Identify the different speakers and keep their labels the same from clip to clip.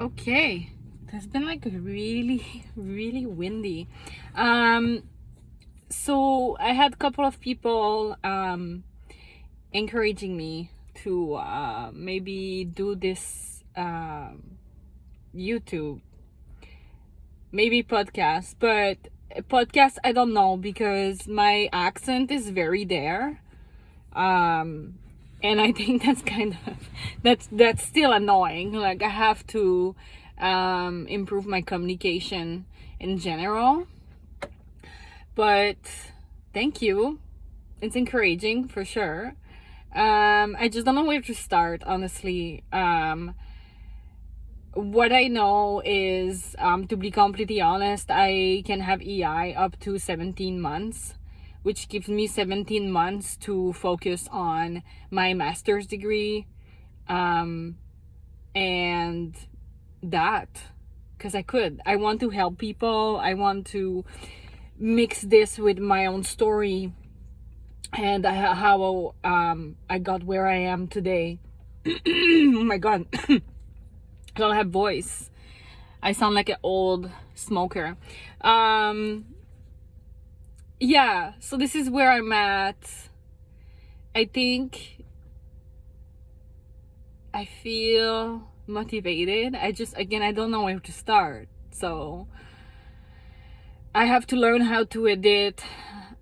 Speaker 1: Okay. It's been like really, really windy. So I had a couple of people encouraging me to maybe do this YouTube, maybe podcast, but podcast I don't know because my accent is very there. And I think that's kind of that's still annoying. Like I have to improve my communication in general. But thank you. It's encouraging for sure. I just don't know where to start, honestly. What I know is, to be completely honest, I can have EI up to 17 months, which gives me 17 months to focus on my master's degree. And that, because I want to help people. I want to mix this with my own story and how I got where I am today. Oh my god. I don't have voice. I sound like an old smoker. Yeah, so this is where I'm at. I think I feel motivated. I don't know where to start. So I have to learn how to edit.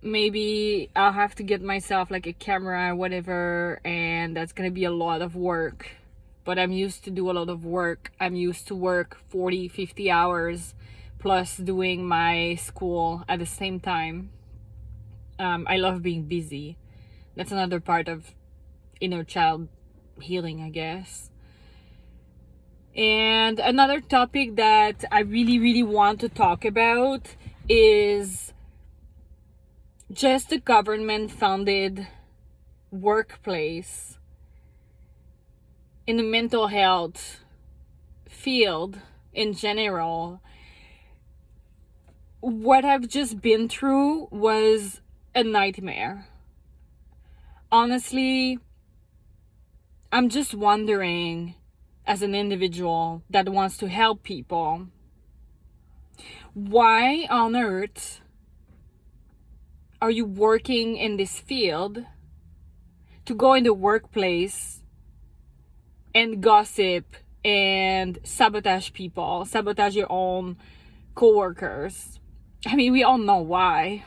Speaker 1: Maybe I'll have to get myself like a camera, whatever, and that's gonna be a lot of work. But I'm used to do a lot of work. I'm used to work 40, 50 hours plus doing my school at the same time. I love being busy. That's another part of inner child healing, I guess. And another topic that I really, really want to talk about is just the government-funded workplace in the mental health field in general. What I've just been through was a nightmare. Honestly, I'm just wondering, as an individual that wants to help people, why on earth are you working in this field to go in the workplace and gossip and sabotage people, sabotage your own coworkers? I mean, we all know why,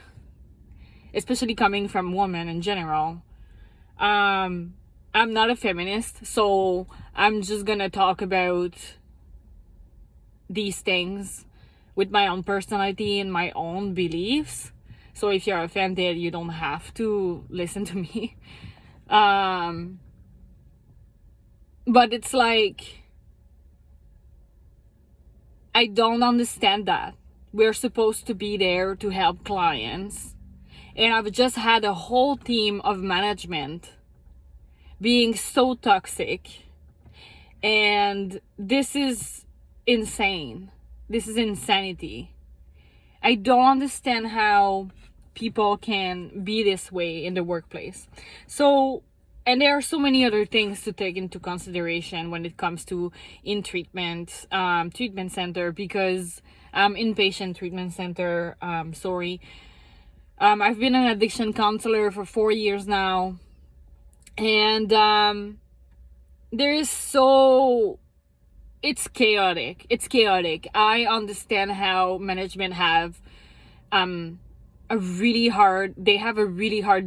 Speaker 1: especially coming from women in general. I'm not a feminist, so I'm just gonna talk about these things with my own personality and my own beliefs. So if you're offended, you don't have to listen to me. But it's like, I don't understand that. We're supposed to be there to help clients. And I've just had a whole team of management being so toxic. And this is insane. This is insanity. I don't understand how people can be this way in the workplace. So, and there are so many other things to take into consideration when it comes to treatment center, because inpatient treatment center, I've been an addiction counselor for 4 years now, and it's chaotic. I understand how management have a really hard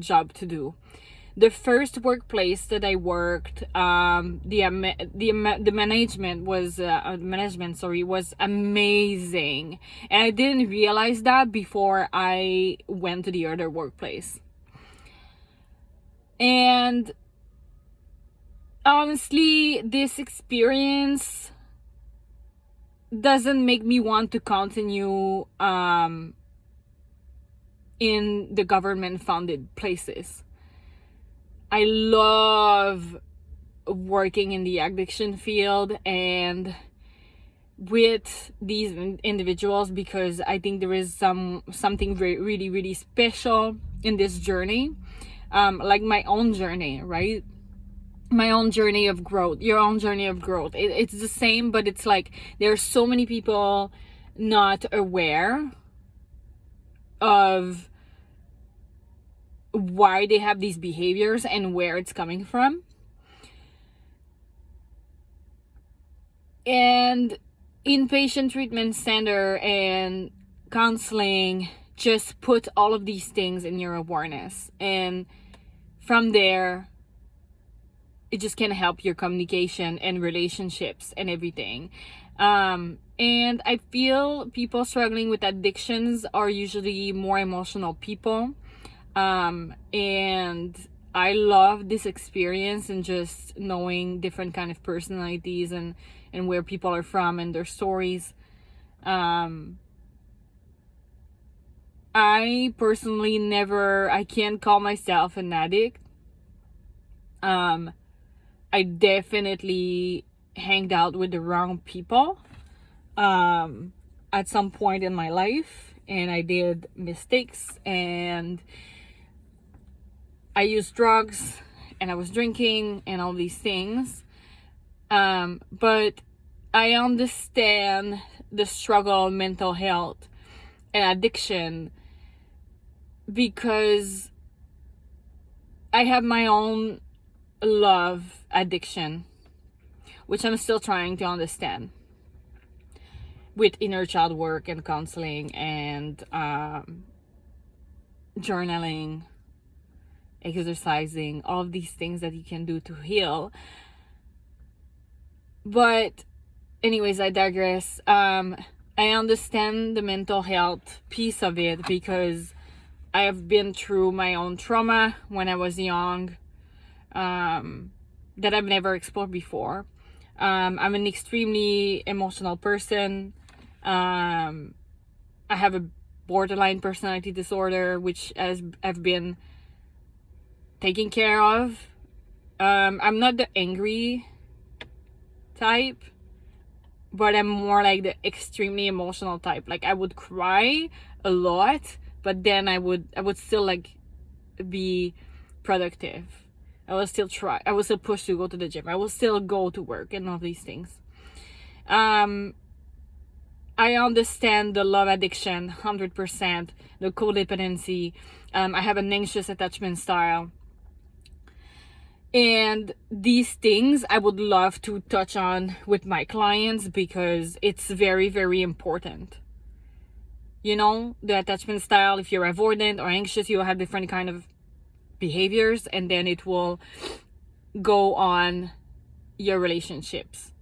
Speaker 1: job to do. The first workplace that I worked, the management was amazing, and I didn't realize that before I went to the other workplace. And honestly, this experience doesn't make me want to continue in the government funded places. I love working in the addiction field and with these individuals, because I think there is something really, really special in this journey, like my own journey, right? my own journey of growth, your own journey of growth. It's the same, but it's like there are so many people not aware of why they have these behaviors and where it's coming from. And inpatient treatment center and counseling just put all of these things in your awareness, and from there it just can help your communication and relationships and everything. And I feel people struggling with addictions are usually more emotional people. And I love this experience and just knowing different kind of personalities and where people are from and their stories. I personally I can't call myself an addict. I definitely hanged out with the wrong people at some point in my life, and I did mistakes, and I used drugs, and I was drinking and all these things. But I understand the struggle of mental health and addiction because I have my own love addiction, which I'm still trying to understand with inner child work and counseling and journaling, exercising, all of these things that you can do to heal. But anyways, I digress. I understand the mental health piece of it because I have been through my own trauma when I was young, that I've never explored before. I'm an extremely emotional person. I have a borderline personality disorder, which I've been taken care of. I'm not the angry type, but I'm more like the extremely emotional type. Like I would cry a lot, but then I would still like be productive. I will still try. I will still push to go to the gym. I will still go to work and all these things. I understand the love addiction 100%, the codependency. I have an anxious attachment style. And these things I would love to touch on with my clients because it's very, very important. You know, the attachment style, if you're avoidant or anxious, you will have different kind of behaviors, and then it will go on your relationships.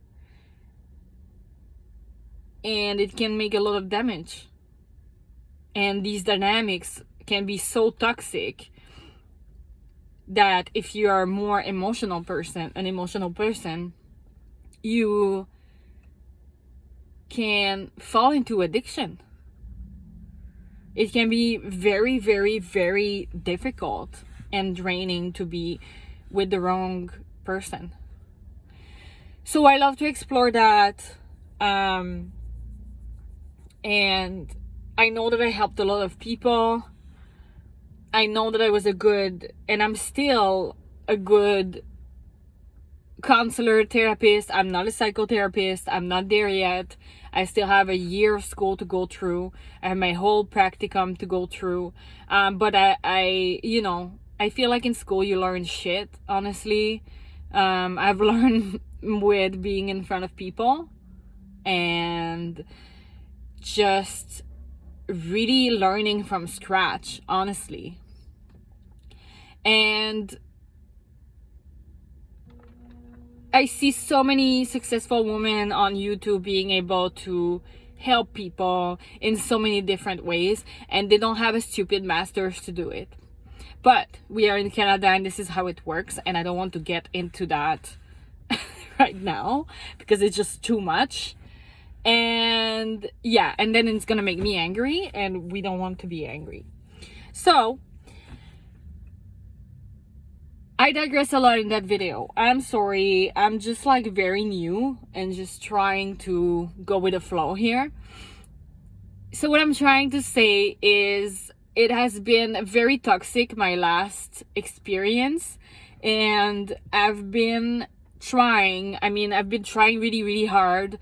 Speaker 1: And it can make a lot of damage. And these dynamics can be so toxic that if you are more an emotional person, you can fall into addiction. It can be very, very, very difficult and draining to be with the wrong person. So I love to explore that. And I know that I helped a lot of people. I know that I was and I'm still a good counselor, therapist. I'm not a psychotherapist. I'm not there yet. I still have a year of school to go through. I have my whole practicum to go through. But I feel like in school you learn shit, honestly. I've learned with being in front of people and just really learning from scratch, honestly. And I see so many successful women on YouTube being able to help people in so many different ways, and they don't have a stupid master's to do it. But we are in Canada and this is how it works, and I don't want to get into that right now because it's just too much. And yeah, and then it's gonna make me angry, and we don't want to be angry. So I digress a lot in that video. I'm sorry. I'm just like very new and just trying to go with the flow here. So what I'm trying to say is it has been very toxic, my last experience And I've been trying really, really hard.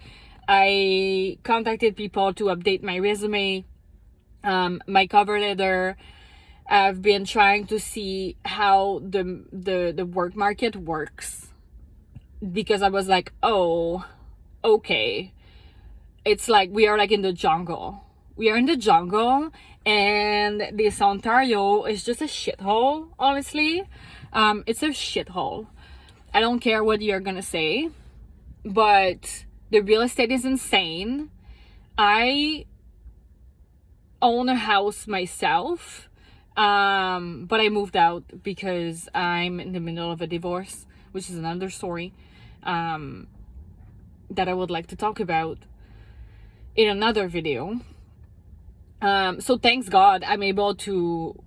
Speaker 1: I contacted people to update my resume, my cover letter. I've been trying to see how the work market works, because I was like, oh, okay, it's like we are like in the jungle. We are in the jungle, and this Ontario is just a shithole, honestly. It's a shithole. I don't care what you're gonna say, but the real estate is insane. I own a house myself, but I moved out because I'm in the middle of a divorce, which is another story that I would like to talk about in another video. So thanks God I'm able to,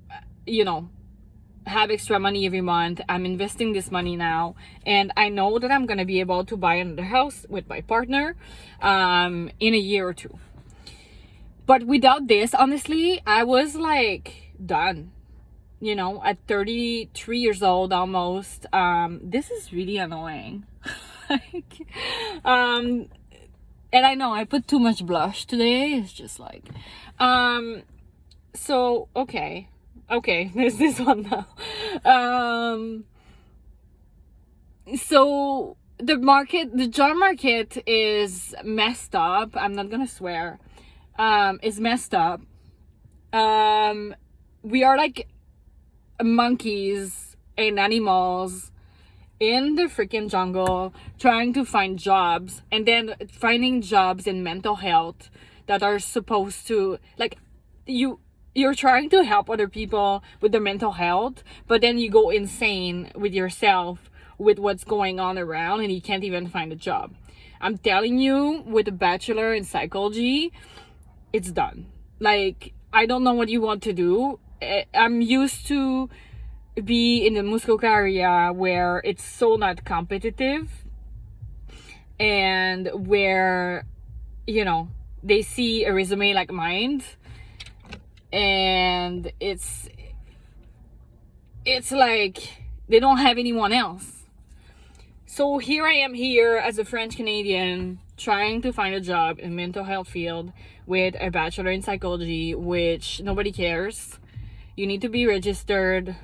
Speaker 1: have extra money every month. I'm investing this money now, and I know that I'm gonna be able to buy another house with my partner in a year or two. But without this, honestly, I was like done. At 33 years old almost. This is really annoying. And I know I put too much blush today. It's just like, so okay, there's this one now. So the job market is messed up. I'm not gonna swear. Is messed up. We are like monkeys and animals in the freaking jungle trying to find jobs, and then finding jobs in mental health that are supposed to, like, you're trying to help other people with their mental health, but then you go insane with yourself with what's going on around, and you can't even find a job. I'm telling you, with a bachelor in psychology, it's done. Like, I don't know what you want to do. I'm used to be in the Muskoka area where it's so not competitive, and where they see a resume like mine, and it's like they don't have anyone else. So here I am here as a French Canadian trying to find a job in mental health field with a bachelor in psychology, which nobody cares. You need to be registered,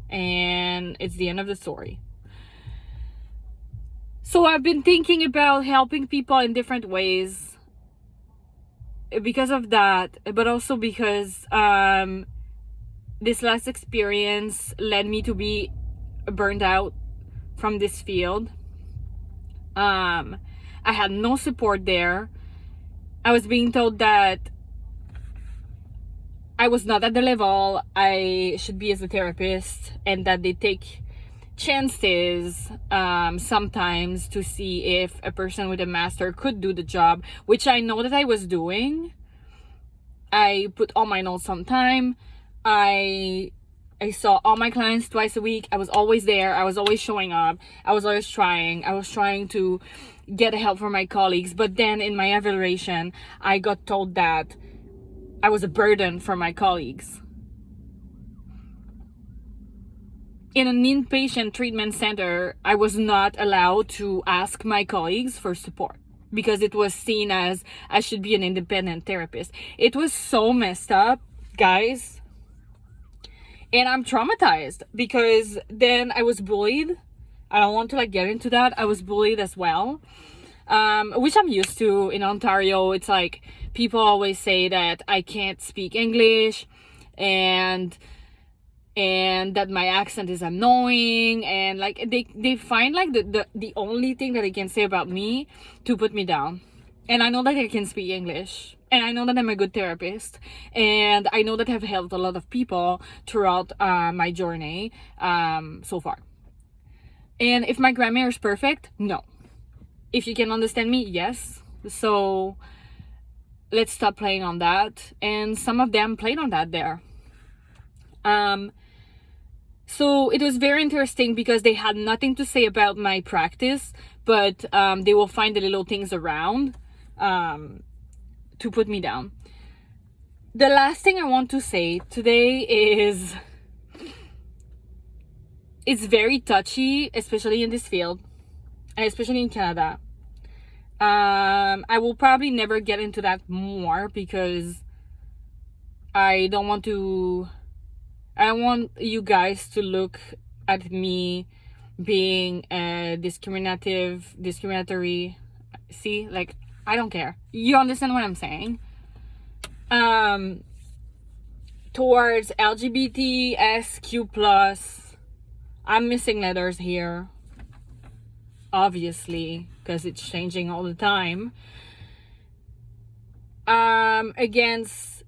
Speaker 1: and it's the end of the story. So I've been thinking about helping people in different ways because of that, but also because this last experience led me to be burned out from this field. I had no support there. I was being told that I was not at the level I should be as a therapist, and that they take chances sometimes to see if a person with a master could do the job, which I know that I was doing. I put all my notes on time. I saw all my clients twice a week. I was always there. I was always showing up. I was always trying. I was trying to get help from my colleagues. But then in my evaluation, I got told that I was a burden for my colleagues. In an inpatient treatment center, I was not allowed to ask my colleagues for support because it was seen as I should be an independent therapist. It was so messed up, guys. And I'm traumatized because then I was bullied. I don't want to get into that. I was bullied as well, which I'm used to in Ontario. It's like people always say that I can't speak English, and that my accent is annoying, and they find the only thing that they can say about me to put me down. And I know that I can speak English, and I know that I'm a good therapist, and I know that I've helped a lot of people throughout my journey so far. And if my grammar is perfect, no. If you can understand me, yes. So let's stop playing on that. And some of them played on that there. So it was very interesting because they had nothing to say about my practice, but they will find the little things around to put me down. The last thing I want to say today is it's very touchy, especially in this field, and especially in Canada. I will probably never get into that more because I don't want you guys to look at me being discriminatory. See, like, I don't care. You understand what I'm saying? Towards LGBTSQ+, I'm missing letters here, obviously, because it's changing all the time. Against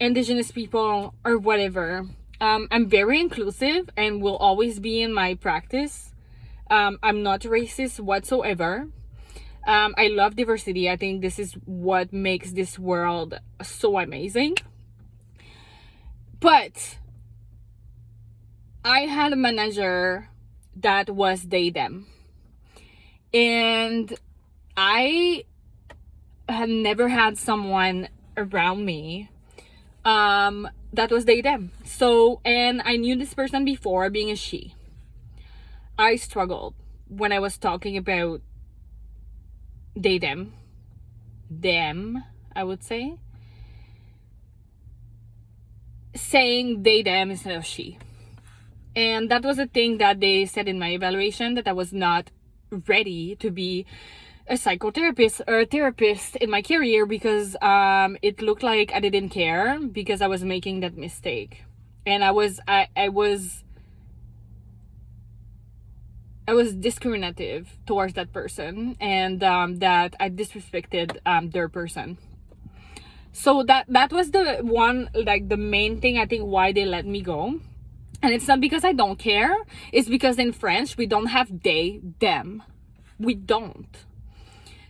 Speaker 1: Indigenous people or whatever. I'm very inclusive and will always be in my practice. I'm not racist whatsoever. I love diversity. I think this is what makes this world so amazing. But I had a manager that was they, them. And I had never had someone around me that was they, them. So, and I knew this person before being a she. I struggled when I was talking about they, them, I would say, saying they, them instead of she. And that was a thing that they said in my evaluation, that I was not ready to be a psychotherapist or a therapist in my career because it looked like I didn't care because I was making that mistake. And I was discriminative towards that person, and that I disrespected their person. So that was the one, like the main thing I think why they let me go. And it's not because I don't care. It's because in French, we don't have they, them. We don't.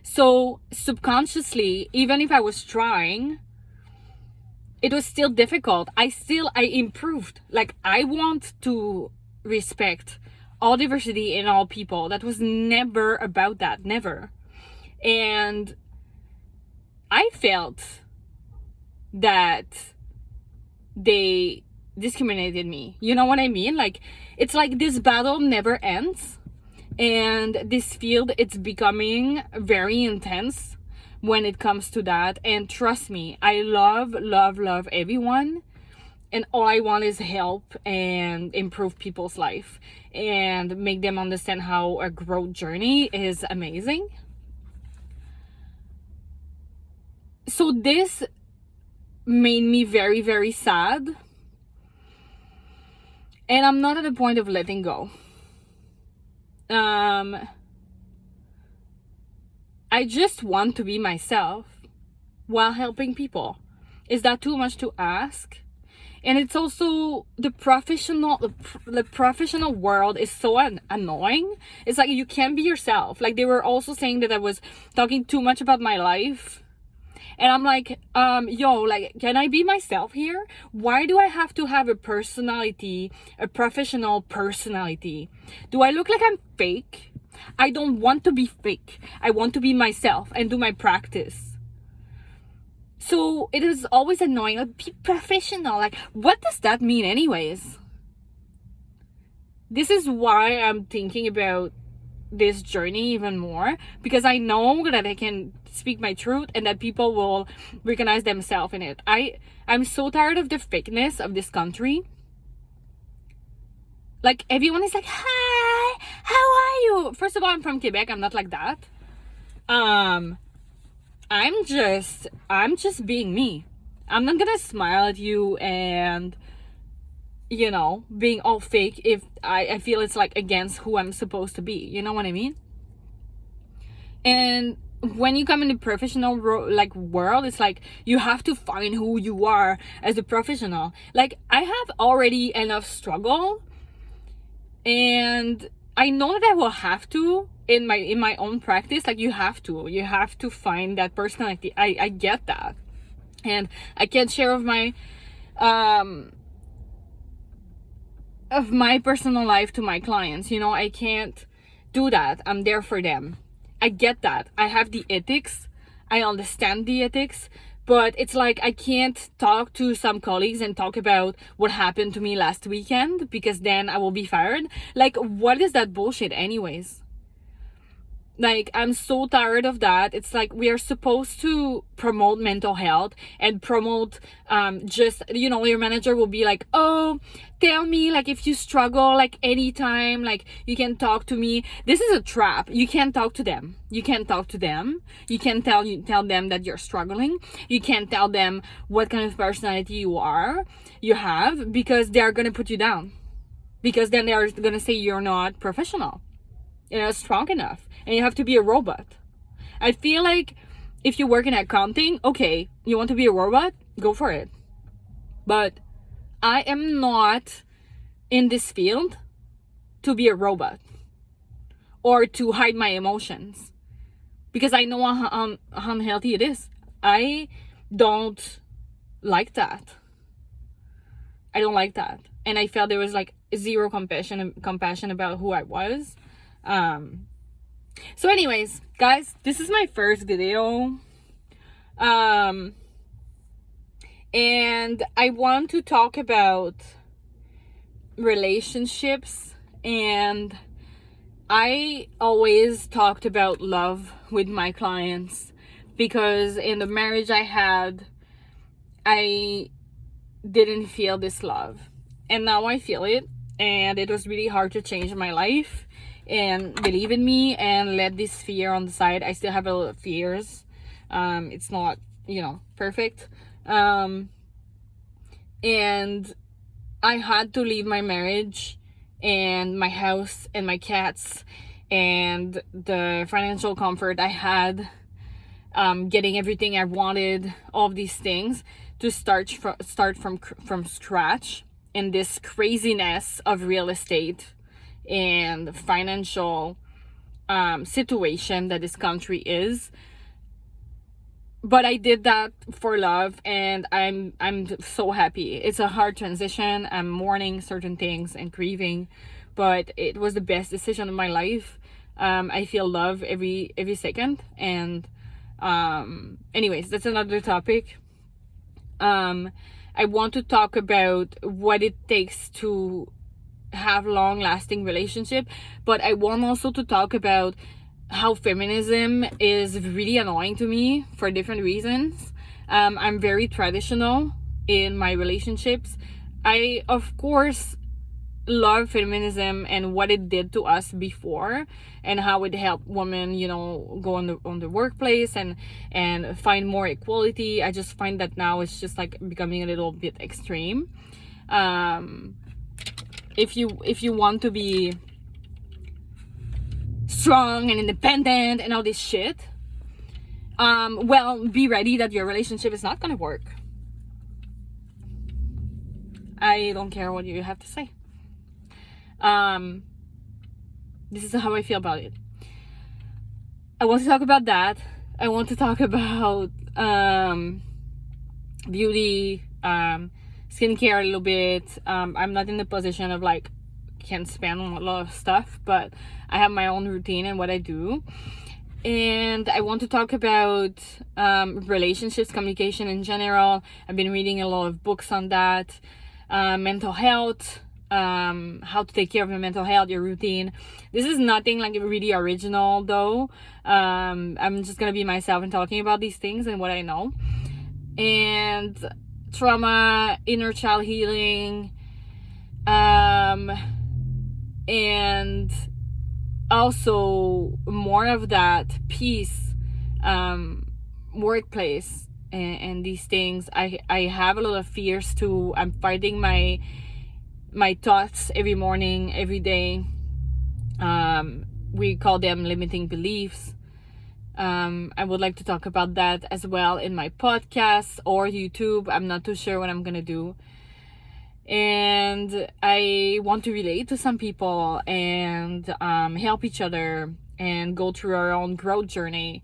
Speaker 1: So subconsciously, even if I was trying, it was still difficult. I improved. Like, I want to respect all diversity in all people. That was never about that. Never. And I felt that they discriminated me. You know what I mean? Like, it's like this battle never ends, and this field, it's becoming very intense when it comes to that. And trust me, I love everyone, and all I want is help and improve people's life and make them understand how a growth journey is amazing. So this made me very, very sad. And I'm not at the point of letting go. I just want to be myself while helping people. Is that too much to ask? And it's also the professional world is so annoying. It's like you can't be yourself. Like, they were also saying that I was talking too much about my life. And I'm like, like, can I be myself here? Why do I have to have a personality, a professional personality? Do I look like I'm fake? I don't want to be fake. I want to be myself and do my practice. So it is always annoying. Like, be professional. Like, what does that mean anyways? This is why I'm thinking about this journey even more, because I know that I can speak my truth and that people will recognize themselves in it. I'm so tired of the fakeness of this country. Like, everyone is like, hi, how are you? First of all, I'm from Quebec. I'm not like that. I'm just being me. I'm not gonna smile at you and, you know, being all fake if I feel it's like against who I'm supposed to be. You know what I mean? And when you come in the professional world, it's like you have to find who you are as a professional. Like, I have already enough struggle, and I know that I will have to in my own practice. Like, you have to find that personality. I get that, and I can't share of my personal life to my clients. You know, I can't do that. I'm there for them. I get that. I have the ethics. I understand the ethics, But it's like I can't talk to some colleagues and talk about what happened to me last weekend, because then I will be fired. Like, what is that bullshit anyways? Like, I'm so tired of that. It's like we are supposed to promote mental health and promote just, you know, your manager will be like, oh, tell me, like, if you struggle, like, anytime, like, you can talk to me. This is a trap. You can't talk to them. You can't talk to them. You can't tell them that you're struggling. You can't tell them what kind of personality you have, because they're gonna put you down, because then they're gonna say you're not professional, you're not strong enough, and you have to be a robot. I feel like if you work in accounting, okay, you want to be a robot, go for it. But I am not in this field to be a robot or to hide my emotions, because I know how unhealthy it is. I don't like that. I don't like that. And I felt there was like zero compassion about who I was. So anyways, guys, this is my first video. And I want to talk about relationships. And I always talked about love with my clients, because in the marriage I had, I didn't feel this love, and now I feel it, and it was really hard to change my life and believe in me and let this fear on the side. I still have a lot of fears. It's not, you know, perfect. And I had to leave my marriage and my house and my cats and the financial comfort I had, getting everything I wanted, all of these things, to start from scratch in this craziness of real estate and financial situation that this country is. But I did that for love, and I'm so happy. It's a hard transition. I'm mourning certain things and grieving, but it was the best decision of my life. I feel love every second. And anyways, that's another topic. I want to talk about what it takes to have long-lasting relationship, but I want also to talk about how feminism is really annoying to me for different reasons. I'm very traditional in my relationships. I, of course, love feminism and what it did to us before, and how it helped women, you know, go on the workplace and find more equality. I just find that now it's just like becoming a little bit extreme. If you want to be strong and independent and all this shit, well, be ready that your relationship is not gonna work. I don't care what you have to say. This is how I feel about it. I want to talk about that. I want to talk about beauty, skincare a little bit. I'm not in the position of like can spend on a lot of stuff, but I have my own routine and what I do. And I want to talk about relationships, communication in general. I've been reading a lot of books on that. Mental health, how to take care of your mental health, your routine. This is nothing like really original though. I'm just gonna be myself and talking about these things and what I know. And trauma, inner child healing, and also more of that peace, workplace, and these things. I have a lot of fears too. I'm fighting my thoughts every morning, every day. We call them limiting beliefs. I would like to talk about that as well in my podcast or YouTube. I'm not too sure what I'm gonna do. And I want to relate to some people and help each other and go through our own growth journey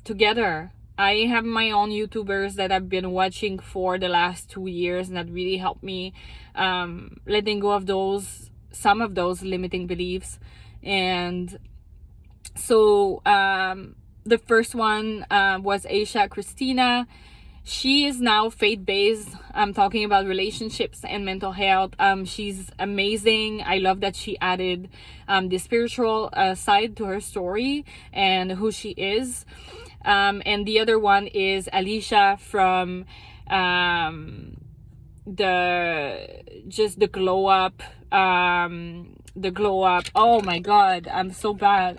Speaker 1: together. I have my own YouTubers that I've been watching for the last 2 years, and that really helped me letting go of some of those limiting beliefs. And so the first one was Aisha Christina. She is now faith-based. I'm talking about relationships and mental health. She's amazing. I love that she added the spiritual side to her story and who she is. And the other one is Alicia from the glow up. Oh my god, I'm so bad.